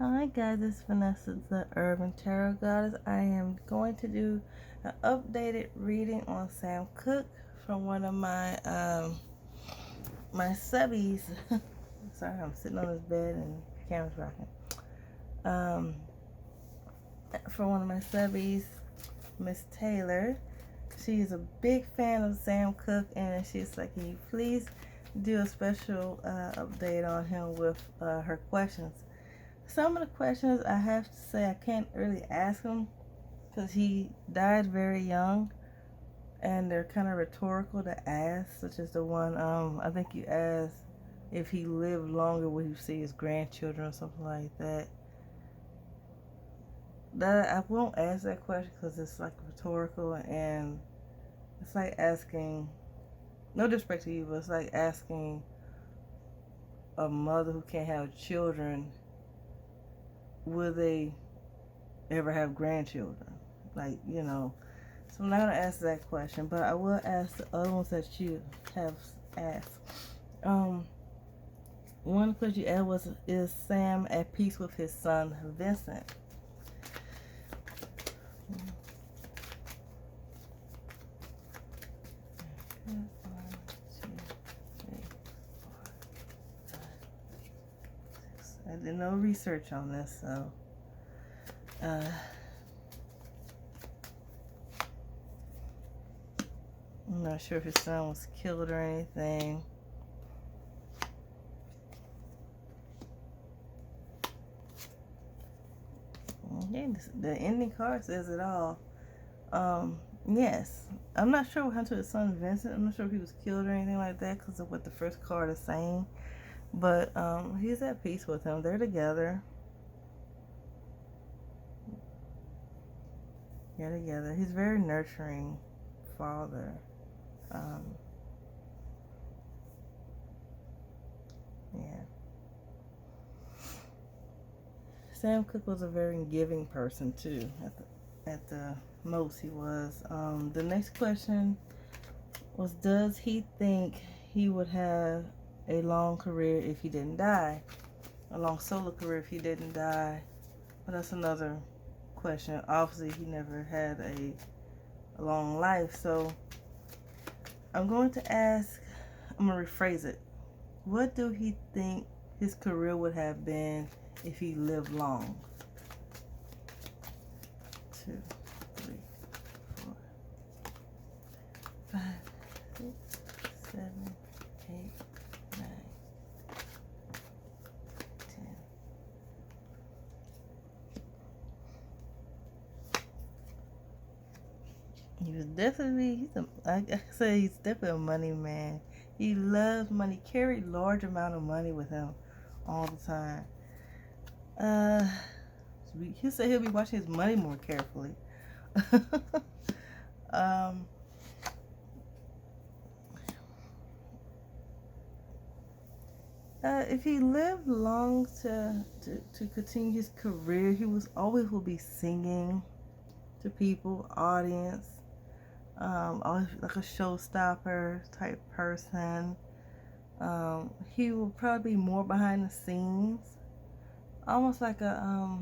Hi guys, it's Vanessa, the Urban Tarot Goddess. I am going to do an updated reading on Sam Cooke from one of my subbies. Sorry, I'm sitting on this bed and the camera's rocking. From one of my subbies, Miss Taylor. She is a big fan of Sam Cooke, and she's like, "Can you please do a special update on him with her questions?" Some of the questions I have to say I can't really ask him because he died very young, and they're kind of rhetorical to ask, such as the one I think you asked if he lived longer would he see his grandchildren or something like that. That I won't ask that question because it's like rhetorical, and it's like asking, no disrespect to you, but it's like asking a mother who can't have children, will they ever have grandchildren? Like, So I'm not going to ask that question, but I will ask the other ones that you have asked. One question you asked was, is Sam at peace with his son, Vincent? I did no research on this, so I'm not sure if his son was killed or anything. Okay, the ending card says it all. Yes. I'm not sure what happened to his son Vincent. I'm not sure if he was killed or anything like that because of what the first card is saying. But he's at peace with him. They're together. They're together. He's a very nurturing father. Yeah. Sam Cooke was a very giving person too. At the most, he was. The next question was, does he think he would have a long career if he didn't die? A long solo career if he didn't die? But that's another question. Obviously, he never had a long life. So I'm going to rephrase it. What do he think his career would have been if he lived long? 2, 3, 4, 5, 6, 7, 8, 9, 10. He was definitely, he's definitely a money man. He loves money, carried large amount of money with him all the time. He said he'll be watching his money more carefully. If he lived long to continue his career, he always will be singing to people, audience, always like a showstopper type person. He will probably be more behind the scenes, almost like not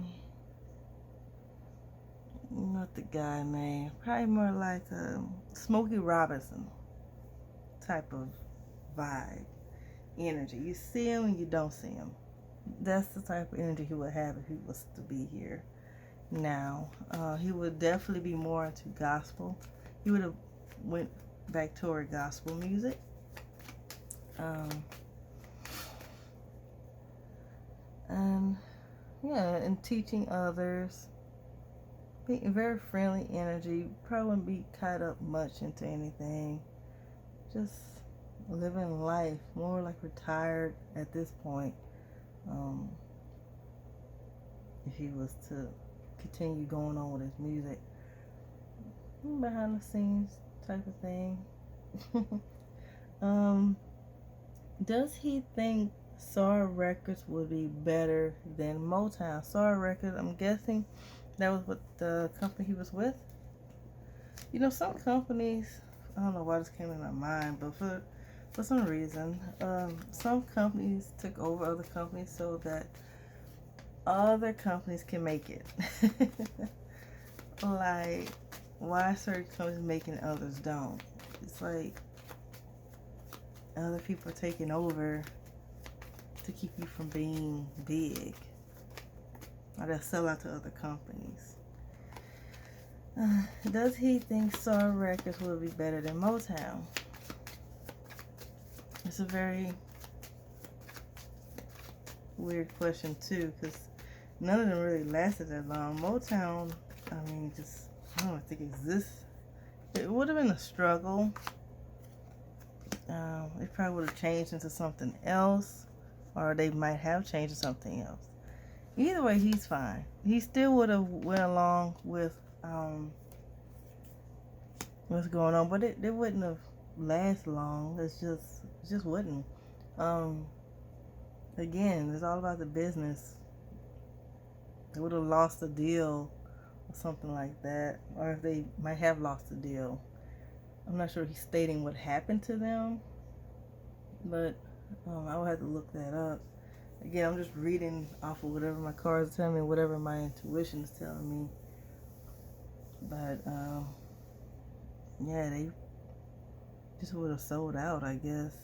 the guy name, probably more like a Smokey Robinson type of vibe, energy. You see him and you don't see him. That's the type of energy he would have if he was to be here now. He would definitely be more into gospel. He would have went back toward gospel music. And teaching others. Being very friendly energy. Probably wouldn't be caught up much into anything. Just living life, more like retired at this point. If he was to continue going on with his music, behind the scenes type of thing. Does he think SAR Records would be better than Motown? SAR Records, I'm guessing that was what the company he was with. Some companies, I don't know why this came in my mind, but for some reason, some companies took over other companies so that other companies can make it. Like, why certain companies making others don't? It's like other people are taking over to keep you from being big, or they'll sell out to other companies. Does he think Star Records will be better than Motown? It's a very weird question too, because none of them really lasted that long. Motown, I mean, just, I don't think exists. It would have been a struggle. It probably would have changed into something else, or they might have changed to something else. Either way, he's fine. He still would have went along with what's going on, but it wouldn't have lasted long. It just wouldn't. Again, it's all about the business. They would have lost the deal or something like that, or if they might have lost the deal. I'm not sure he's stating what happened to them, but I would have to look that up. Again, I'm just reading off of whatever my cards are telling me, whatever my intuition is telling me. But yeah, they just would have sold out, I guess,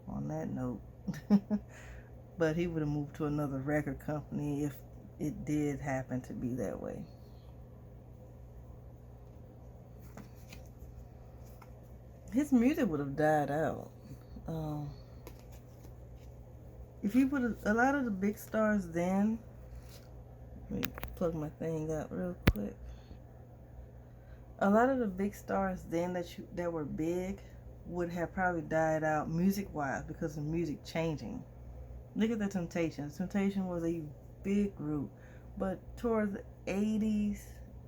on that note. But he would have moved to another record company if it did happen to be that way. His music would have died out. If he would have, a lot of the big stars then, let me plug my thing up real quick. A lot of the big stars then that were big would have probably died out music-wise because of music changing. Look at the Temptations. Temptation was a big group, but towards the 80s,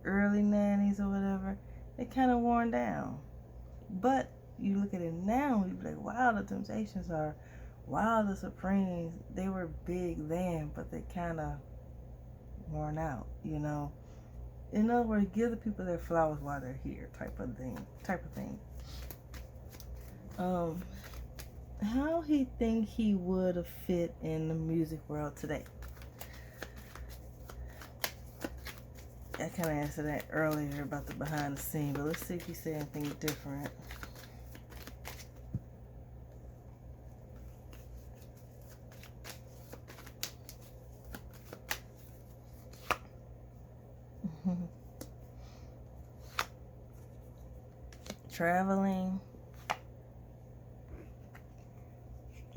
early 90s or whatever, they kind of worn down. But you look at it now, you be like, wow, the Temptations are, wow, the Supremes, they were big then, but they kind of worn out, you know. In other words, give the people their flowers while they're here, type of thing. How he think he would have fit in the music world today? I kind of answered that earlier about the behind the scenes, but let's see if he said anything different. Traveling.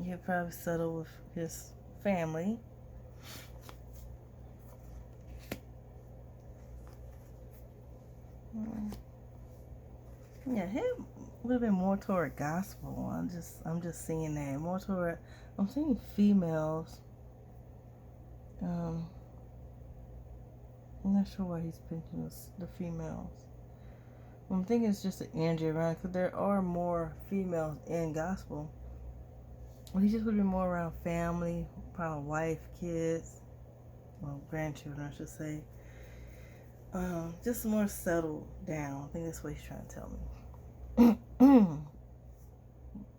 He'll probably settle with his family. Yeah, him would have been more toward gospel. I'm just seeing that more toward. I'm seeing females. I'm not sure why he's pinching the females. I'm thinking it's just the energy around, because there are more females in gospel. Well, he just would be more around family, probably wife, kids, well, grandchildren, I should say. Just more settled down. I think that's what he's trying to tell me.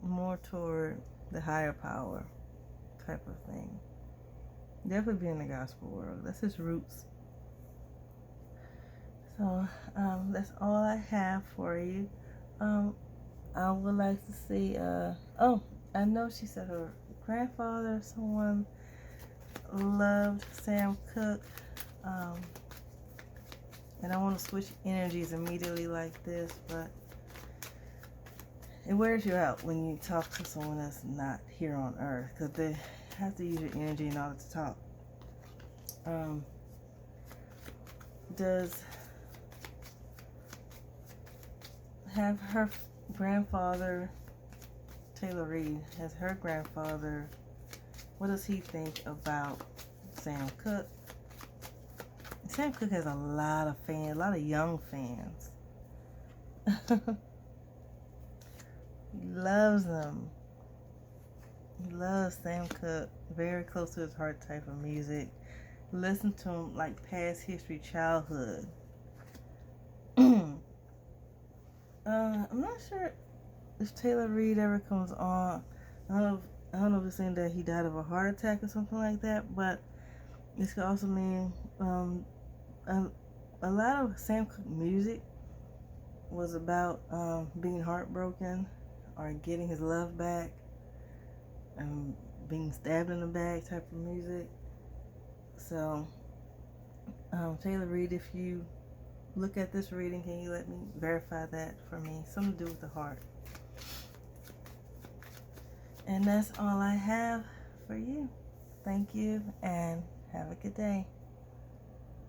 More toward the higher power type of thing. Definitely be in the gospel world. That's his roots. So that's all I have for you. I would like to see. I know she said her grandfather, someone loved Sam Cooke. And I want to switch energies immediately like this, but it wears you out when you talk to someone that's not here on Earth, because they have to use your energy in order to talk. Does have her grandfather, Taylor Reed, has her grandfather, what does he think about Sam Cooke? Sam Cooke has a lot of fans, a lot of young fans. He loves them. He loves Sam Cooke. Very close to his heart type of music. Listen to him like past history, childhood. I'm not sure if Taylor Reed ever comes on. I don't know if it's saying that he died of a heart attack or something like that, but This could also mean a, a lot of Sam Cooke music was about being heartbroken or getting his love back, and being stabbed in the back type of music. So, Taylor Reed, if you look at this reading, can you let me verify that for me? Something to do with the heart. And that's all I have for you. Thank you and have a good day.